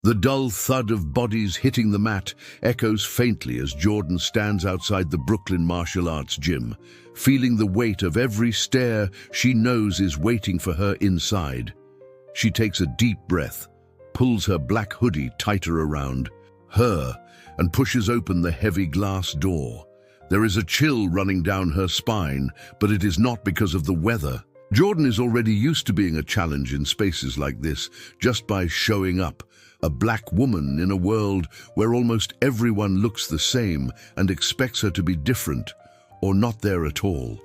The dull thud of bodies hitting the mat echoes faintly as Jordan stands outside the Brooklyn martial arts gym, feeling the weight of every stare she knows is waiting for her inside. She takes a deep breath, pulls her black hoodie tighter around her, and pushes open the heavy glass door. There is a chill running down her spine, but it is not because of the weather. Jordan is already used to being a challenge in spaces like this, just by showing up. A black woman in a world where almost everyone looks the same and expects her to be different, or not there at all.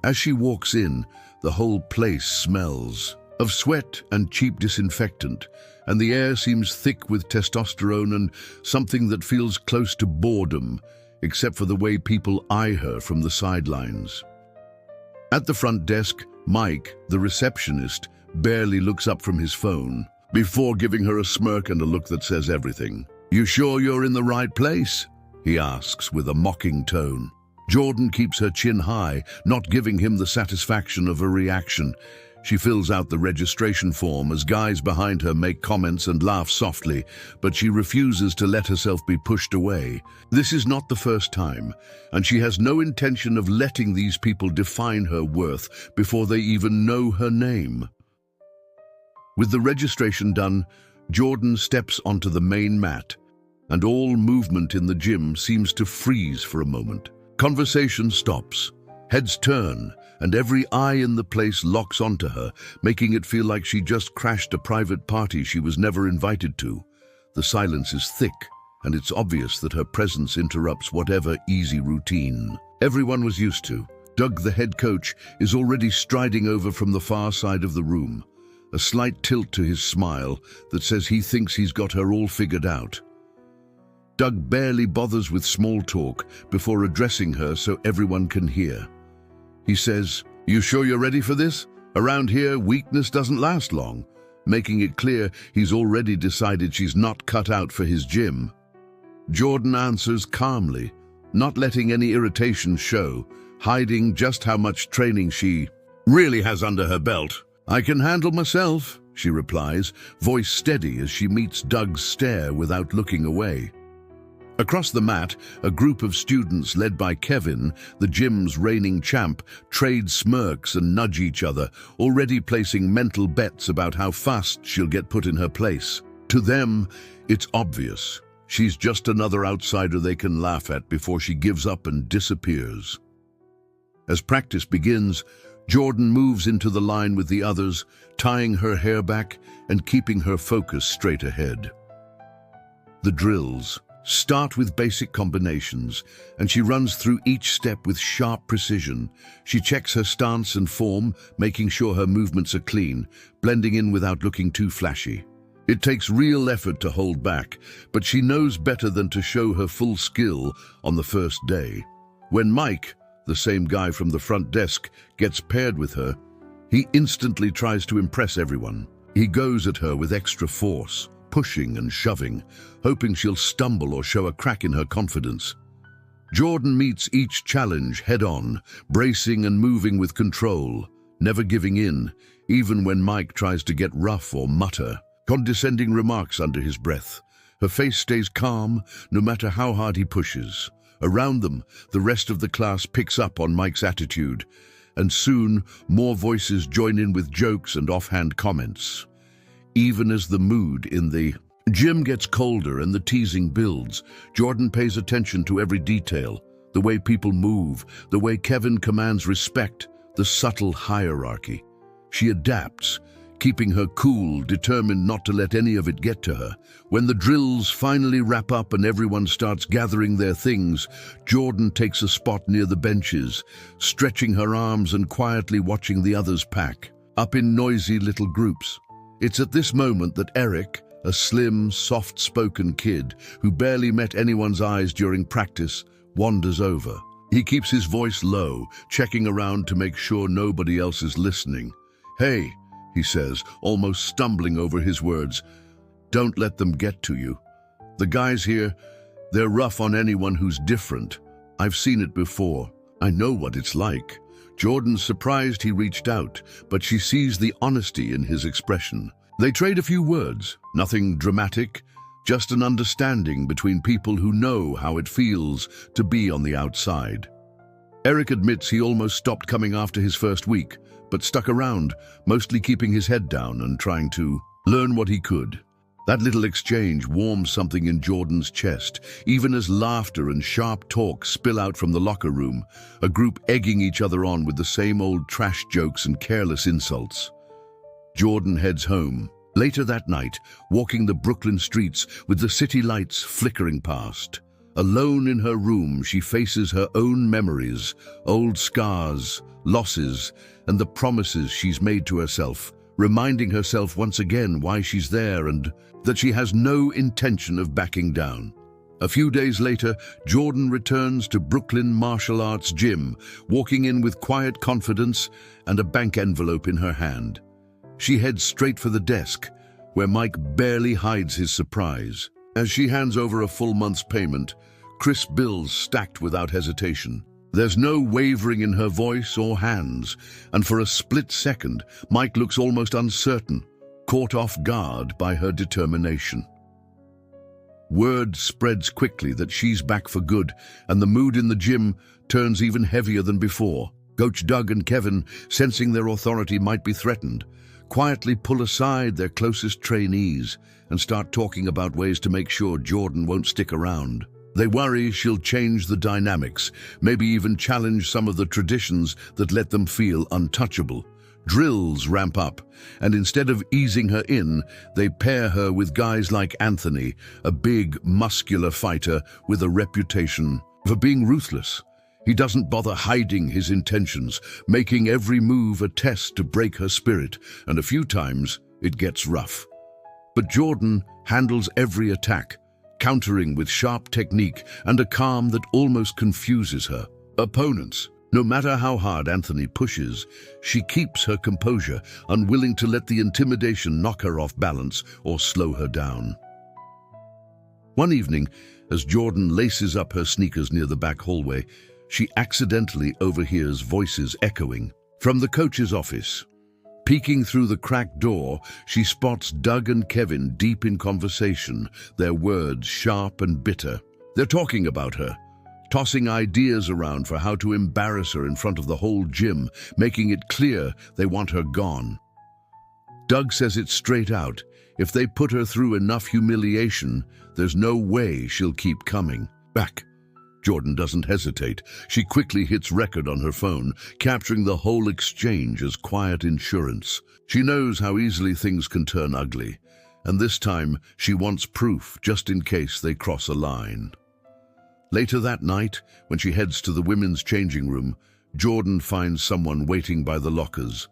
As she walks in, the whole place smells of sweat and cheap disinfectant, and the air seems thick with testosterone and something that feels close to boredom, except for the way people eye her from the sidelines. At the front desk, Mike, the receptionist, barely looks up from his phone, before giving her a smirk and a look that says everything. "You sure you're in the right place?" he asks with a mocking tone. Jordan keeps her chin high, not giving him the satisfaction of a reaction. She fills out the registration form as guys behind her make comments and laugh softly, but she refuses to let herself be pushed away. This is not the first time, and she has no intention of letting these people define her worth before they even know her name. With the registration done, Jordan steps onto the main mat, and all movement in the gym seems to freeze for a moment. Conversation stops, heads turn, and every eye in the place locks onto her, making it feel like she just crashed a private party she was never invited to. The silence is thick, and it's obvious that her presence interrupts whatever easy routine everyone was used to. Doug, the head coach, is already striding over from the far side of the room, a slight tilt to his smile that says he thinks he's got her all figured out. Doug barely bothers with small talk before addressing her so everyone can hear. He says, "You sure you're ready for this? Around here, weakness doesn't last long," making it clear he's already decided she's not cut out for his gym. Jordan answers calmly, not letting any irritation show, hiding just how much training she really has under her belt. "I can handle myself," she replies, voice steady as she meets Doug's stare without looking away. Across the mat, a group of students led by Kevin, the gym's reigning champ, trade smirks and nudge each other, already placing mental bets about how fast she'll get put in her place. To them, it's obvious. She's just another outsider they can laugh at before she gives up and disappears. As practice begins, Jordan moves into the line with the others, tying her hair back and keeping her focus straight ahead. The drills start with basic combinations, and she runs through each step with sharp precision. She checks her stance and form, making sure her movements are clean, blending in without looking too flashy. It takes real effort to hold back, but she knows better than to show her full skill on the first day. When Mike, the same guy from the front desk, gets paired with her, he instantly tries to impress everyone. He goes at her with extra force, pushing and shoving, hoping she'll stumble or show a crack in her confidence. Jordan meets each challenge head-on, bracing and moving with control, never giving in, even when Mike tries to get rough or mutter condescending remarks under his breath. Her face stays calm, no matter how hard he pushes. Around them, the rest of the class picks up on Mike's attitude, and soon more voices join in with jokes and offhand comments. Even as the mood in the gym gets colder and the teasing builds, Jordan pays attention to every detail, the way people move, the way Kevin commands respect, the subtle hierarchy. She adapts, keeping her cool, determined not to let any of it get to her. When the drills finally wrap up and everyone starts gathering their things, Jordan takes a spot near the benches, stretching her arms and quietly watching the others pack, up in noisy little groups. It's at this moment that Eric, a slim, soft-spoken kid who barely met anyone's eyes during practice, wanders over. He keeps his voice low, checking around to make sure nobody else is listening. "Hey," he says, almost stumbling over his words, "don't let them get to you. The guys here, they're rough on anyone who's different. I've seen it before. I know what it's like." Jordan's surprised he reached out, but she sees the honesty in his expression. They trade a few words, nothing dramatic, just an understanding between people who know how it feels to be on the outside. Eric admits he almost stopped coming after his first week, but stuck around, mostly keeping his head down and trying to learn what he could. That little exchange warms something in Jordan's chest, even as laughter and sharp talk spill out from the locker room, a group egging each other on with the same old trash jokes and careless insults. Jordan heads home. Later that night, walking the Brooklyn streets with the city lights flickering past. Alone in her room, she faces her own memories, old scars, losses, and the promises she's made to herself, reminding herself once again why she's there and that she has no intention of backing down. A few days later, Jordan returns to Brooklyn Martial Arts Gym, walking in with quiet confidence and a bank envelope in her hand. She heads straight for the desk, where Mike barely hides his surprise. As she hands over a full month's payment, crisp bills stacked without hesitation. There's no wavering in her voice or hands, and for a split second, Mike looks almost uncertain, caught off guard by her determination. Word spreads quickly that she's back for good, and the mood in the gym turns even heavier than before. Coach Doug and Kevin, sensing their authority might be threatened, quietly pull aside their closest trainees and start talking about ways to make sure Jordan won't stick around. They worry she'll change the dynamics, maybe even challenge some of the traditions that let them feel untouchable. Drills ramp up, and instead of easing her in, they pair her with guys like Anthony, a big, muscular fighter with a reputation for being ruthless. He doesn't bother hiding his intentions, making every move a test to break her spirit, and a few times it gets rough. But Jordan handles every attack, countering with sharp technique and a calm that almost confuses her opponents. No matter how hard Anthony pushes, she keeps her composure, unwilling to let the intimidation knock her off balance or slow her down. One evening, as Jordan laces up her sneakers near the back hallway, she accidentally overhears voices echoing from the coach's office. Peeking through the cracked door, she spots Doug and Kevin deep in conversation, their words sharp and bitter. They're talking about her, tossing ideas around for how to embarrass her in front of the whole gym, making it clear they want her gone. Doug says it straight out. If they put her through enough humiliation, there's no way she'll keep coming back. Jordan doesn't hesitate. She quickly hits record on her phone, capturing the whole exchange as quiet insurance. She knows how easily things can turn ugly, and this time she wants proof just in case they cross a line. Later that night, when she heads to the women's changing room, Jordan finds someone waiting by the lockers.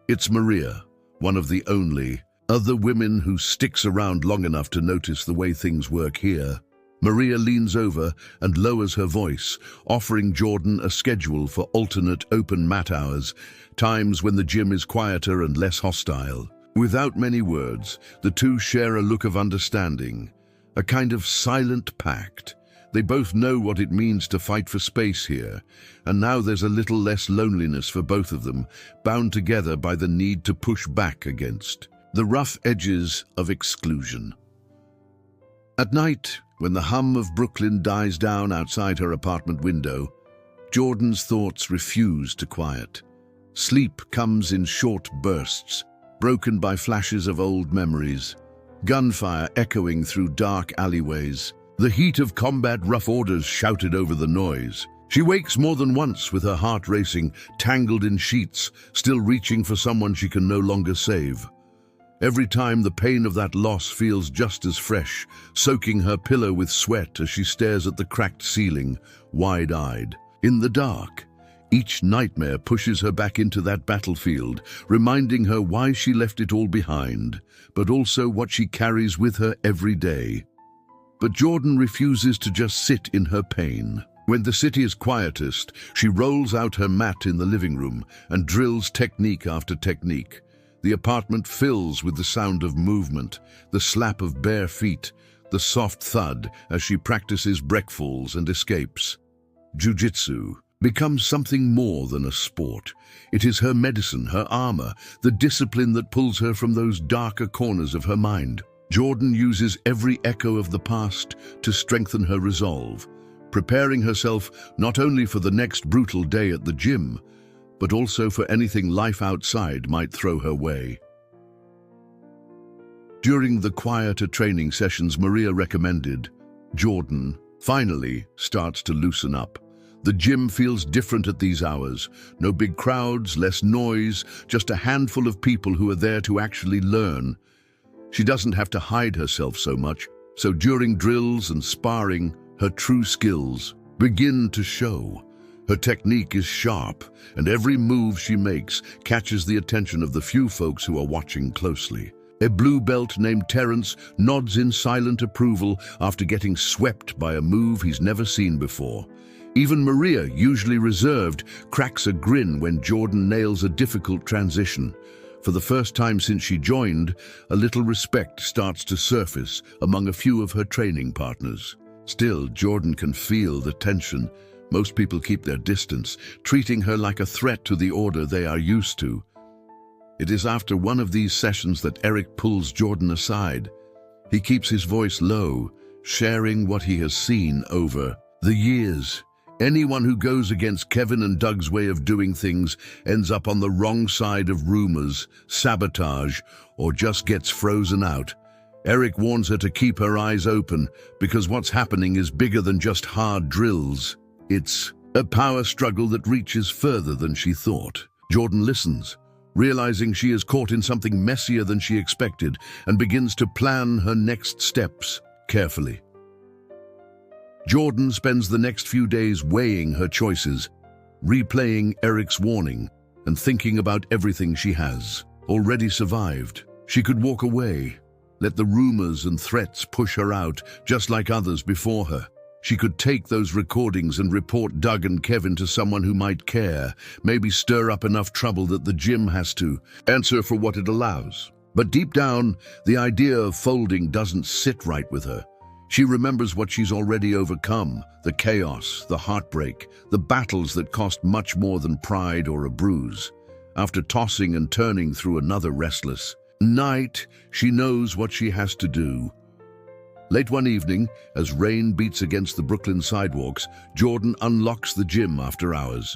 It's Maria, one of the only other women who sticks around long enough to notice the way things work here. Maria leans over and lowers her voice, offering Jordan a schedule for alternate open mat hours, times when the gym is quieter and less hostile. Without many words, the two share a look of understanding, a kind of silent pact. They both know what it means to fight for space here, and now there's a little less loneliness for both of them, bound together by the need to push back against the rough edges of exclusion. At night, when the hum of Brooklyn dies down outside her apartment window, Jordan's thoughts refuse to quiet. Sleep comes in short bursts, broken by flashes of old memories, gunfire echoing through dark alleyways, the heat of combat rough orders shouted over the noise. She wakes more than once with her heart racing, tangled in sheets, still reaching for someone she can no longer save. Every time the pain of that loss feels just as fresh, soaking her pillow with sweat as she stares at the cracked ceiling, wide-eyed. In the dark, each nightmare pushes her back into that battlefield, reminding her why she left it all behind, but also what she carries with her every day. But Jordan refuses to just sit in her pain. When the city is quietest, she rolls out her mat in the living room and drills technique after technique. The apartment fills with the sound of movement, the slap of bare feet, the soft thud as she practices breakfalls and escapes. Jiu-Jitsu, becomes something more than a sport. It is her medicine, her armor, the discipline that pulls her from those darker corners of her mind. Jordan uses every echo of the past to strengthen her resolve, preparing herself not only for the next brutal day at the gym, but also for anything life outside might throw her way. During the quieter training sessions Maria recommended, Jordan finally starts to loosen up. The gym feels different at these hours. No big crowds, less noise, just a handful of people who are there to actually learn. She doesn't have to hide herself so much, so during drills and sparring, her true skills begin to show. Her technique is sharp, and every move she makes catches the attention of the few folks who are watching closely. A blue belt named Terrence nods in silent approval after getting swept by a move he's never seen before. Even Maria, usually reserved, cracks a grin when Jordan nails a difficult transition. For the first time since she joined, a little respect starts to surface among a few of her training partners. Still, Jordan can feel the tension. Most people keep their distance, treating her like a threat to the order they are used to. It is after one of these sessions that Eric pulls Jordan aside. He keeps his voice low, sharing what he has seen over the years. Anyone who goes against Kevin and Doug's way of doing things ends up on the wrong side of rumors, sabotage, or just gets frozen out. Eric warns her to keep her eyes open because what's happening is bigger than just hard drills. It's a power struggle that reaches further than she thought. Jordan listens, realizing she is caught in something messier than she expected, and begins to plan her next steps carefully. Jordan spends the next few days weighing her choices, replaying Eric's warning, and thinking about everything she has already survived. She could walk away, let the rumors and threats push her out, just like others before her. She could take those recordings and report Doug and Kevin to someone who might care, maybe stir up enough trouble that the gym has to answer for what it allows. But deep down, the idea of folding doesn't sit right with her. She remembers what she's already overcome, the chaos, the heartbreak, the battles that cost much more than pride or a bruise. After tossing and turning through another restless night, she knows what she has to do. Late one evening, as rain beats against the Brooklyn sidewalks, Jordan unlocks the gym after hours.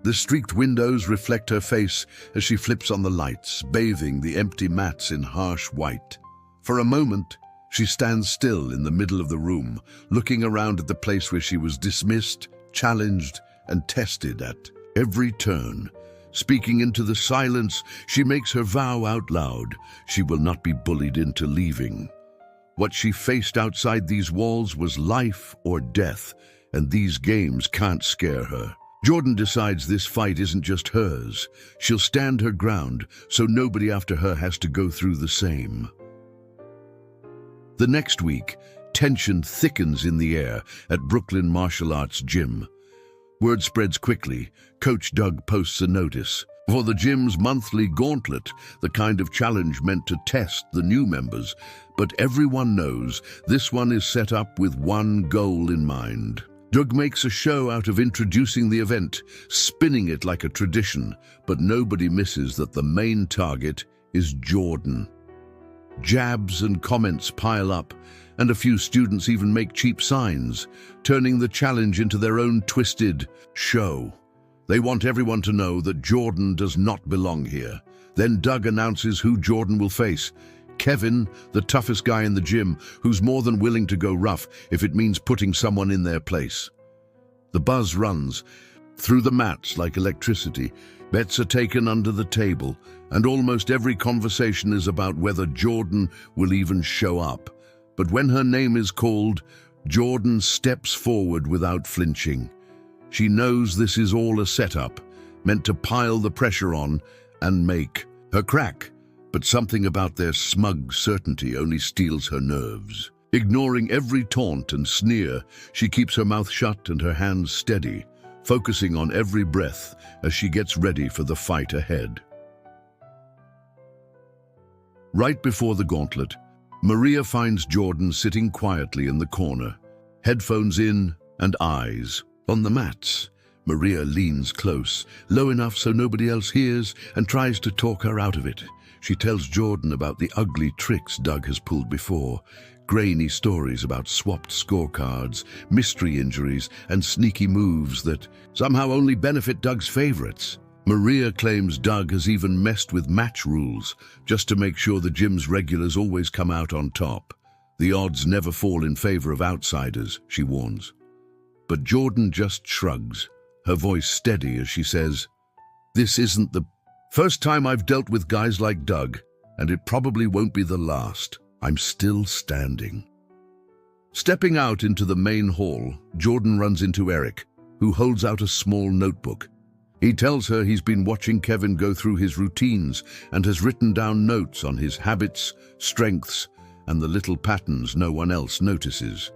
The streaked windows reflect her face as she flips on the lights, bathing the empty mats in harsh white. For a moment, she stands still in the middle of the room, looking around at the place where she was dismissed, challenged, and tested at every turn. Speaking into the silence, she makes her vow out loud. She will not be bullied into leaving. What she faced outside these walls was life or death, and these games can't scare her. Jordan decides this fight isn't just hers. She'll stand her ground, so nobody after her has to go through the same. The next week, tension thickens in the air at Brooklyn Martial Arts Gym. Word spreads quickly. Coach Doug posts a notice for the gym's monthly gauntlet, the kind of challenge meant to test the new members. But everyone knows this one is set up with one goal in mind. Doug makes a show out of introducing the event, spinning it like a tradition, but nobody misses that the main target is Jordan. Jabs and comments pile up, and a few students even make cheap signs, turning the challenge into their own twisted show. They want everyone to know that Jordan does not belong here. Then Doug announces who Jordan will face. Kevin, the toughest guy in the gym, who's more than willing to go rough if it means putting someone in their place. The buzz runs through the mats like electricity. Bets are taken under the table, and almost every conversation is about whether Jordan will even show up. But when her name is called, Jordan steps forward without flinching. She knows this is all a setup, meant to pile the pressure on and make her crack. But something about their smug certainty only steals her nerves. Ignoring every taunt and sneer, she keeps her mouth shut and her hands steady, focusing on every breath as she gets ready for the fight ahead. Right before the gauntlet, Maria finds Jordan sitting quietly in the corner, headphones in and eyes on the mats, Maria leans close, low enough so nobody else hears, and tries to talk her out of it. She tells Jordan about the ugly tricks Doug has pulled before, grainy stories about swapped scorecards, mystery injuries, and sneaky moves that somehow only benefit Doug's favorites. Maria claims Doug has even messed with match rules, just to make sure the gym's regulars always come out on top. The odds never fall in favor of outsiders, she warns. But Jordan just shrugs, her voice steady as she says, "This isn't the first time I've dealt with guys like Doug, and it probably won't be the last. I'm still standing." Stepping out into the main hall, Jordan runs into Eric, who holds out a small notebook. He tells her he's been watching Kevin go through his routines and has written down notes on his habits, strengths, and the little patterns no one else notices.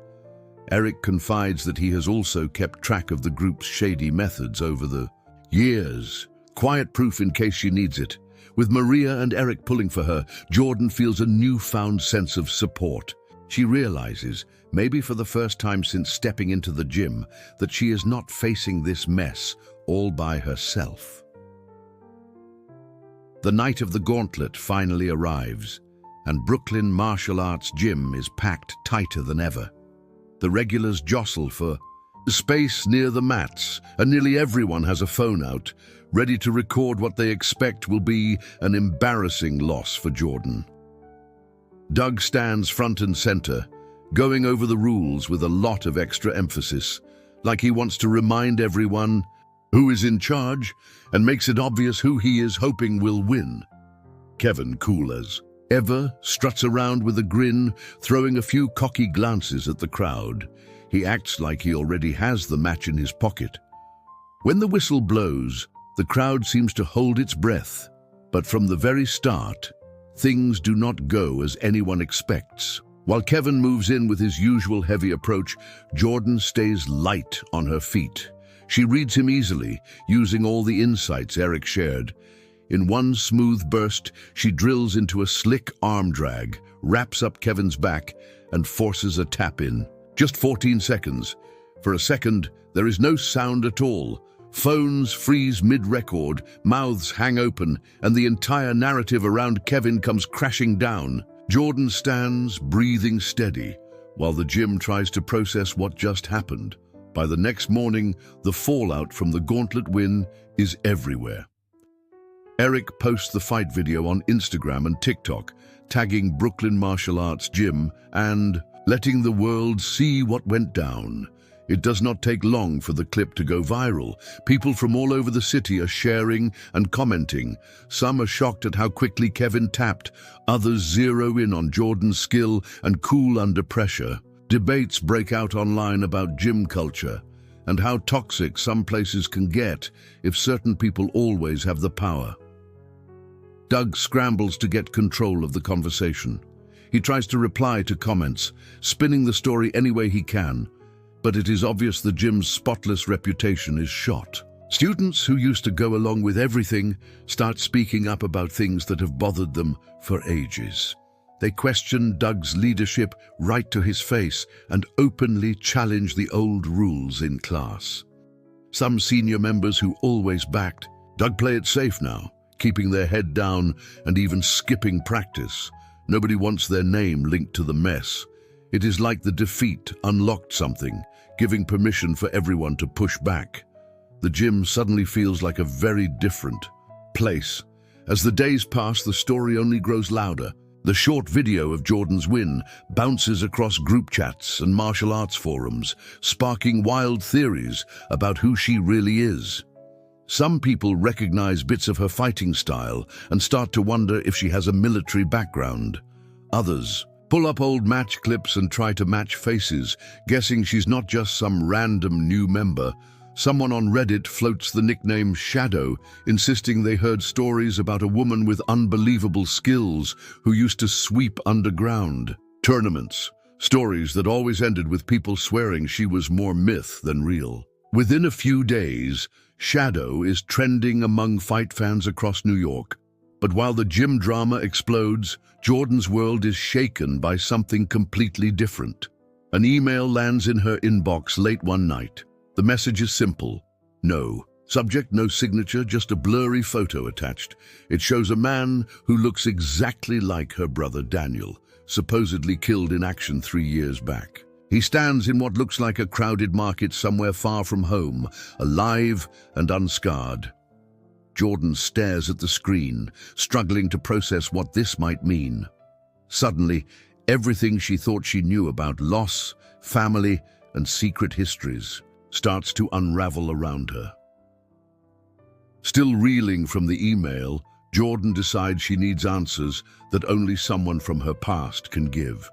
Eric confides that he has also kept track of the group's shady methods over the years. Quiet proof in case she needs it. With Maria and Eric pulling for her, Jordan feels a newfound sense of support. She realizes, maybe for the first time since stepping into the gym, that she is not facing this mess all by herself. The night of the gauntlet finally arrives, and Brooklyn Martial Arts Gym is packed tighter than ever. The regulars jostle for space near the mats, and nearly everyone has a phone out, ready to record what they expect will be an embarrassing loss for Jordan. Doug stands front and center, going over the rules with a lot of extra emphasis, like he wants to remind everyone who is in charge and makes it obvious who he is hoping will win. Kevin, cool as ever, struts around with a grin, throwing a few cocky glances at the crowd. He acts like he already has the match in his pocket. When the whistle blows, the crowd seems to hold its breath, but from the very start, things do not go as anyone expects. While Kevin moves in with his usual heavy approach, Jordan stays light on her feet. She reads him easily, using all the insights Eric shared. In one smooth burst, she drills into a slick arm drag, wraps up Kevin's back, and forces a tap-in. Just 14 seconds. For a second, there is no sound at all. Phones freeze mid-record, mouths hang open, and the entire narrative around Kevin comes crashing down. Jordan stands, breathing steady, while the gym tries to process what just happened. By the next morning, the fallout from the gauntlet win is everywhere. Eric posts the fight video on Instagram and TikTok, tagging Brooklyn Martial Arts Gym and letting the world see what went down. It does not take long for the clip to go viral. People from all over the city are sharing and commenting. Some are shocked at how quickly Kevin tapped. Others zero in on Jordan's skill and cool under pressure. Debates break out online about gym culture and how toxic some places can get if certain people always have the power. Doug scrambles to get control of the conversation. He tries to reply to comments, spinning the story any way he can, but it is obvious the gym's spotless reputation is shot. Students who used to go along with everything start speaking up about things that have bothered them for ages. They question Doug's leadership right to his face and openly challenge the old rules in class. Some senior members who always backed Doug play it safe now, keeping their head down and even skipping practice. Nobody wants their name linked to the mess. It is like the defeat unlocked something, giving permission for everyone to push back. The gym suddenly feels like a very different place. As the days pass, the story only grows louder. The short video of Jordan's win bounces across group chats and martial arts forums, sparking wild theories about who she really is. Some people recognize bits of her fighting style and start to wonder if she has a military background. Others pull up old match clips and try to match faces, guessing she's not just some random new member. Someone on Reddit floats the nickname Shadow, insisting they heard stories about a woman with unbelievable skills who used to sweep underground tournaments. Stories that always ended with people swearing she was more myth than real. Within a few days, Shadow is trending among fight fans across New York. But while the gym drama explodes, Jordan's world is shaken by something completely different. An email lands in her inbox late one night. The message is simple. No. Subject, no signature, just a blurry photo attached. It shows a man who looks exactly like her brother Daniel, supposedly killed in action 3 years back. He stands in what looks like a crowded market somewhere far from home, alive and unscarred. Jordan stares at the screen, struggling to process what this might mean. Suddenly, everything she thought she knew about loss, family, and secret histories starts to unravel around her. Still reeling from the email, Jordan decides she needs answers that only someone from her past can give.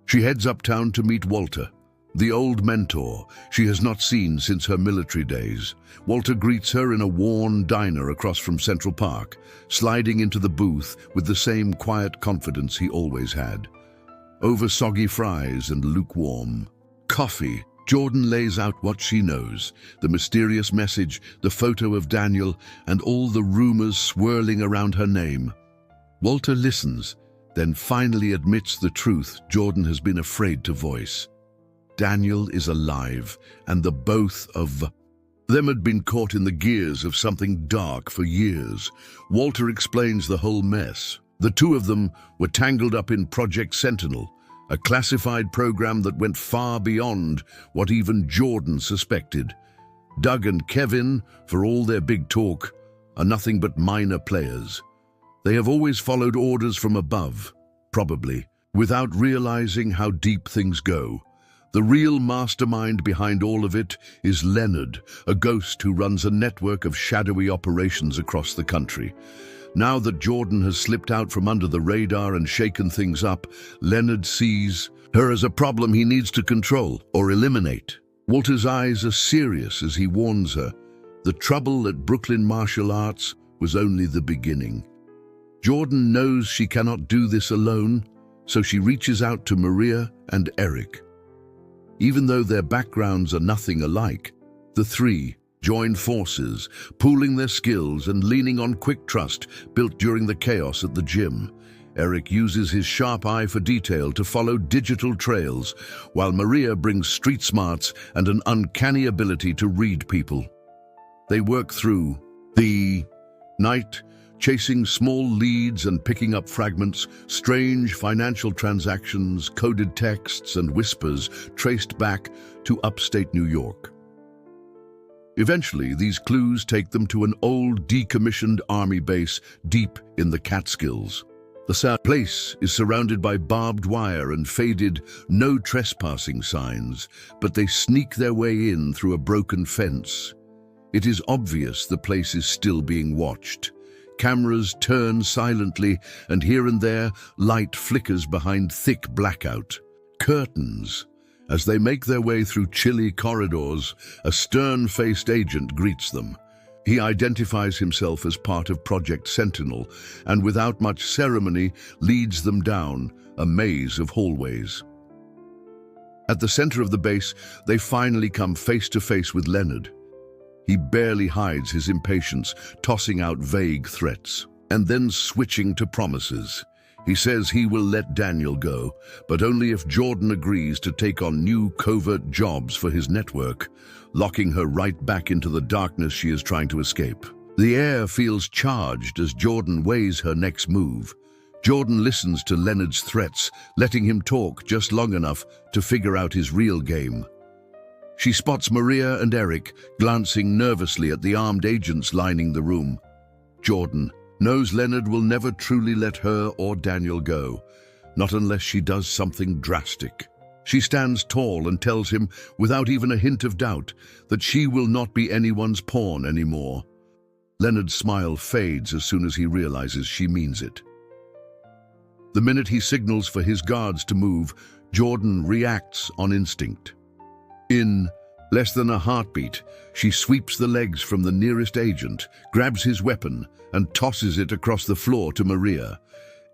She heads uptown to meet Walter, the old mentor she has not seen since her military days. Walter greets her in a worn diner across from Central Park, sliding into the booth with the same quiet confidence he always had. Over soggy fries and lukewarm coffee, Jordan lays out what she knows, the mysterious message, the photo of Daniel, and all the rumors swirling around her name. Walter listens, then finally admits the truth Jordan has been afraid to voice. Daniel is alive, and the both of them had been caught in the gears of something dark for years. Walter explains the whole mess. The two of them were tangled up in Project Sentinel, a classified program that went far beyond what even Jordan suspected. Doug and Kevin, for all their big talk, are nothing but minor players. They have always followed orders from above, probably, without realizing how deep things go. The real mastermind behind all of it is Leonard, a ghost who runs a network of shadowy operations across the country. Now that Jordan has slipped out from under the radar and shaken things up, Leonard sees her as a problem he needs to control or eliminate. Walter's eyes are serious as he warns her. The trouble at Brooklyn Martial Arts was only the beginning. Jordan knows she cannot do this alone, so she reaches out to Maria and Eric. Even though their backgrounds are nothing alike, the three join forces, pooling their skills and leaning on quick trust built during the chaos at the gym. Eric uses his sharp eye for detail to follow digital trails, while Maria brings street smarts and an uncanny ability to read people. They work through the night, chasing small leads and picking up fragments, strange financial transactions, coded texts and whispers traced back to upstate New York. Eventually, these clues take them to an old, decommissioned army base deep in the Catskills. The place is surrounded by barbed wire and faded "no trespassing" signs, but they sneak their way in through a broken fence. It is obvious the place is still being watched. Cameras turn silently, and here and there, light flickers behind thick blackout curtains. As they make their way through chilly corridors, a stern-faced agent greets them. He identifies himself as part of Project Sentinel, and without much ceremony, leads them down a maze of hallways. At the center of the base, they finally come face to face with Leonard. He barely hides his impatience, tossing out vague threats, and then switching to promises. He says he will let Daniel go, but only if Jordan agrees to take on new covert jobs for his network, locking her right back into the darkness she is trying to escape. The air feels charged as Jordan weighs her next move. Jordan listens to Leonard's threats, letting him talk just long enough to figure out his real game. She spots Maria and Eric glancing nervously at the armed agents lining the room. Jordan knows Leonard will never truly let her or Daniel go, not unless she does something drastic. She stands tall and tells him, without even a hint of doubt, that she will not be anyone's pawn anymore. Leonard's smile fades as soon as he realizes she means it. The minute he signals for his guards to move, Jordan reacts on instinct. In less than a heartbeat, she sweeps the legs from the nearest agent, grabs his weapon, and tosses it across the floor to Maria.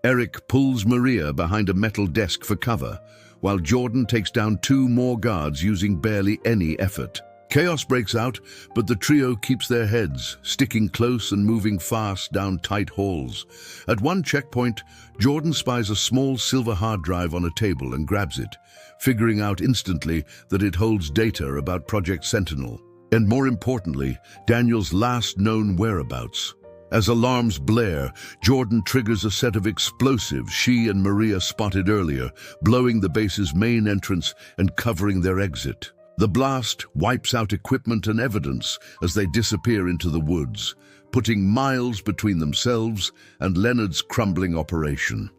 Eric pulls Maria behind a metal desk for cover, while Jordan takes down 2 more guards using barely any effort. Chaos breaks out, but the trio keeps their heads, sticking close and moving fast down tight halls. At one checkpoint, Jordan spies a small silver hard drive on a table and grabs it, figuring out instantly that it holds data about Project Sentinel. And more importantly, Daniel's last known whereabouts. As alarms blare, Jordan triggers a set of explosives she and Maria spotted earlier, blowing the base's main entrance and covering their exit. The blast wipes out equipment and evidence as they disappear into the woods, putting miles between themselves and Leonard's crumbling operation.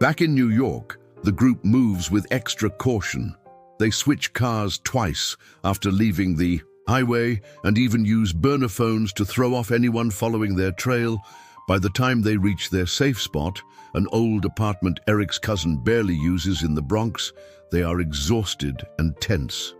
Back in New York, the group moves with extra caution. They switch cars twice after leaving the highway and even use burner phones to throw off anyone following their trail. By the time they reach their safe spot, an old apartment Eric's cousin barely uses in the Bronx, they are exhausted and tense.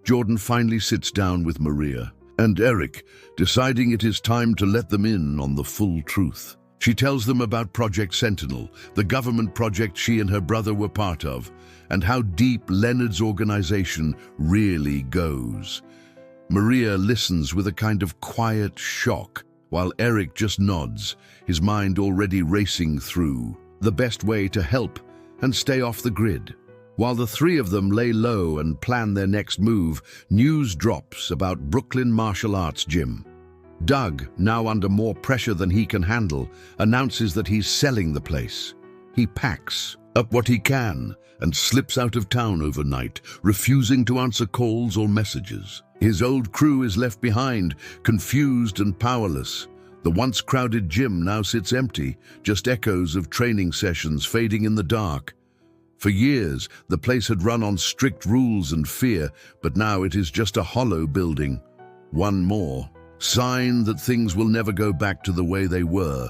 Jordan finally sits down with Maria and Eric, deciding it is time to let them in on the full truth. She tells them about Project Sentinel, the government project she and her brother were part of, and how deep Leonard's organization really goes. Maria listens with a kind of quiet shock, while Eric just nods, his mind already racing through the best way to help and stay off the grid. While the three of them lay low and plan their next move, news drops about Brooklyn Martial Arts Gym. Doug, now under more pressure than he can handle, announces that he's selling the place. He packs up what he can and slips out of town overnight, refusing to answer calls or messages. His old crew is left behind, confused and powerless. The once crowded gym now sits empty, just echoes of training sessions fading in the dark. For years, the place had run on strict rules and fear, but now it is just a hollow building. One more sign that things will never go back to the way they were.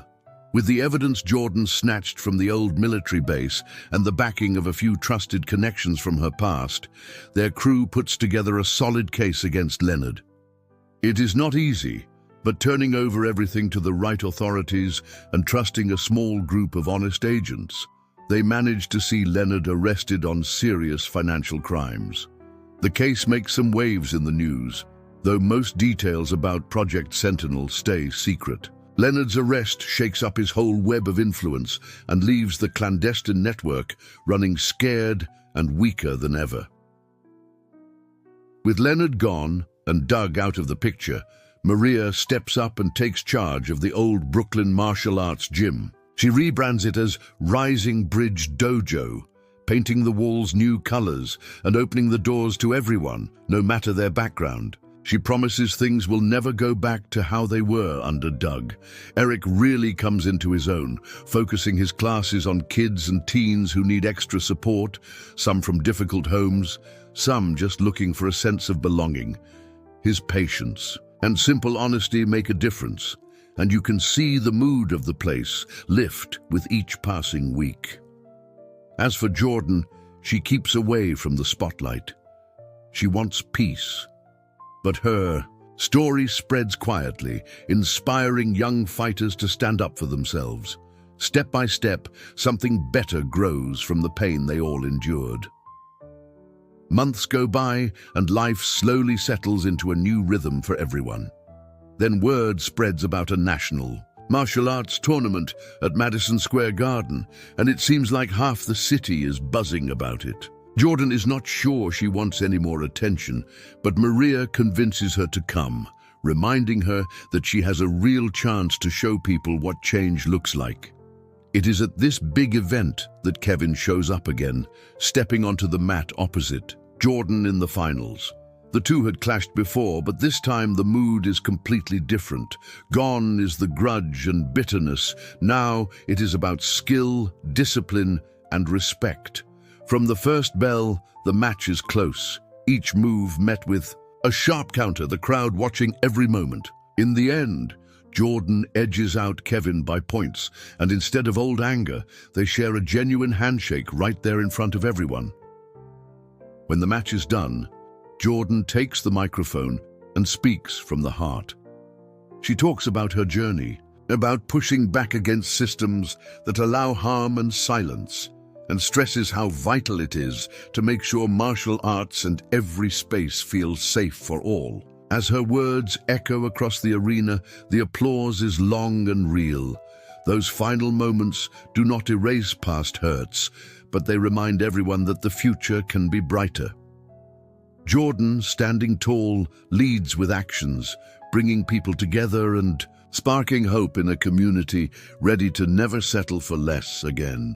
With the evidence Jordan snatched from the old military base and the backing of a few trusted connections from her past, their crew puts together a solid case against Leonard. It is not easy, but turning over everything to the right authorities and trusting a small group of honest agents, they manage to see Leonard arrested on serious financial crimes. The case makes some waves in the news, though most details about Project Sentinel stay secret. Leonard's arrest shakes up his whole web of influence and leaves the clandestine network running scared and weaker than ever. With Leonard gone and Doug out of the picture, Maria steps up and takes charge of the old Brooklyn Martial Arts Gym. She rebrands it as Rising Bridge Dojo, painting the walls new colors and opening the doors to everyone, no matter their background. She promises things will never go back to how they were under Doug. Eric really comes into his own, focusing his classes on kids and teens who need extra support, some from difficult homes, some just looking for a sense of belonging. His patience and simple honesty make a difference, and you can see the mood of the place lift with each passing week. As for Jordan, she keeps away from the spotlight. She wants peace. But her story spreads quietly, inspiring young fighters to stand up for themselves. Step by step, something better grows from the pain they all endured. Months go by, and life slowly settles into a new rhythm for everyone. Then word spreads about a national martial arts tournament at Madison Square Garden, and it seems like half the city is buzzing about it. Jordan is not sure she wants any more attention, but Maria convinces her to come, reminding her that she has a real chance to show people what change looks like. It is at this big event that Kevin shows up again, stepping onto the mat opposite Jordan in the finals. The two had clashed before, but this time the mood is completely different. Gone is the grudge and bitterness. Now it is about skill, discipline, and respect. From the first bell, the match is close, each move met with a sharp counter, the crowd watching every moment. In the end, Jordan edges out Kevin by points, and instead of old anger, they share a genuine handshake right there in front of everyone. When the match is done, Jordan takes the microphone and speaks from the heart. She talks about her journey, about pushing back against systems that allow harm and silence, and stresses how vital it is to make sure martial arts and every space feels safe for all. As her words echo across the arena, the applause is long and real. Those final moments do not erase past hurts, but they remind everyone that the future can be brighter. Jordan, standing tall, leads with actions, bringing people together and sparking hope in a community ready to never settle for less again.